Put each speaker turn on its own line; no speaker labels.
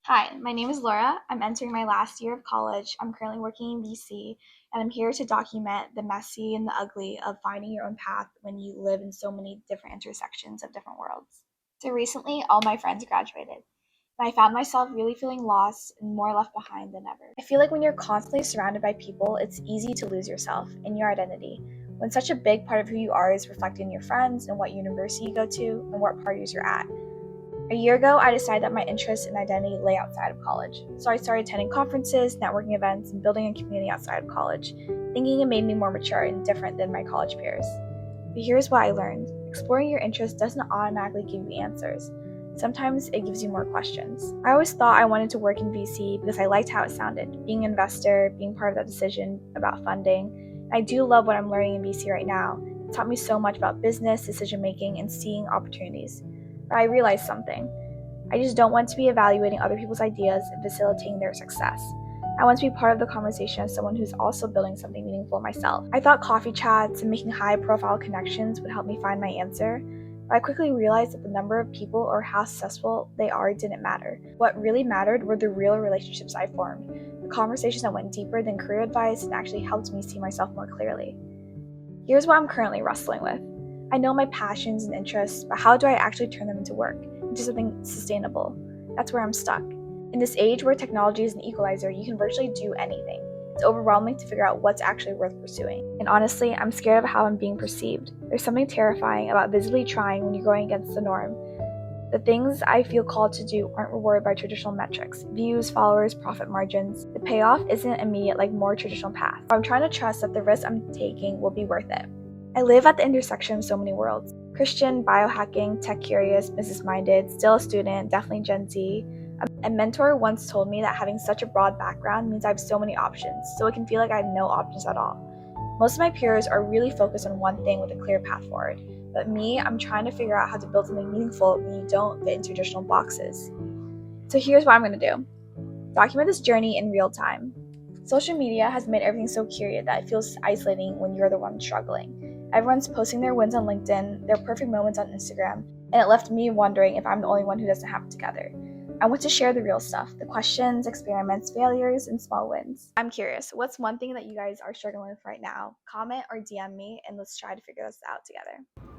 Hi, my name is Laura. I'm entering my last year of college. I'm currently working in VC, and I'm here to document the messy and the ugly of finding your own path when you live in so many different intersections of different worlds. So recently, all my friends graduated, and I found myself really feeling lost and more left behind than ever. I feel like when you're constantly surrounded by people, it's easy to lose yourself and your identity. When such a big part of who you are is reflected in your friends and what university you go to and what parties you're at. A year ago, I decided that my interests and identity lay outside of college. So I started attending conferences, networking events, and building a community outside of college, thinking it made me more mature and different than my college peers. But here's what I learned: exploring your interests doesn't automatically give you answers. Sometimes it gives you more questions. I always thought I wanted to work in VC because I liked how it sounded, being an investor, being part of that decision about funding. I do love what I'm learning in VC right now. It taught me so much about business, decision making, and seeing opportunities. But I realized something. I just don't want to be evaluating other people's ideas and facilitating their success. I want to be part of the conversation as someone who's also building something meaningful myself. I thought coffee chats and making high profile connections would help me find my answer, but I quickly realized that the number of people or how successful they are didn't matter. What really mattered were the real relationships I formed, the conversations that went deeper than career advice and actually helped me see myself more clearly. Here's what I'm currently wrestling with. I know my passions and interests, but how do I actually turn them into work, into something sustainable? That's where I'm stuck. In this age where technology is an equalizer, you can virtually do anything. It's overwhelming to figure out what's actually worth pursuing. And honestly, I'm scared of how I'm being perceived. There's something terrifying about visibly trying when you're going against the norm. The things I feel called to do aren't rewarded by traditional metrics: views, followers, profit margins. The payoff isn't immediate like more traditional paths. I'm trying to trust that the risk I'm taking will be worth it. I live at the intersection of so many worlds: Christian, biohacking, tech curious, business minded, still a student, definitely Gen Z. A mentor once told me that having such a broad background means I have so many options, so it can feel like I have no options at all. Most of my peers are really focused on one thing with a clear path forward. But me, I'm trying to figure out how to build something meaningful when you don't fit into traditional boxes. So here's what I'm going to do: document this journey in real time. Social media has made everything so curated that it feels isolating when you're the one struggling. Everyone's posting their wins on LinkedIn, their perfect moments on Instagram, and it left me wondering if I'm the only one who doesn't have it together. I want to share the real stuff: the questions, experiments, failures, and small wins. I'm curious, what's one thing that you guys are struggling with right now? Comment or DM me and let's try to figure this out together.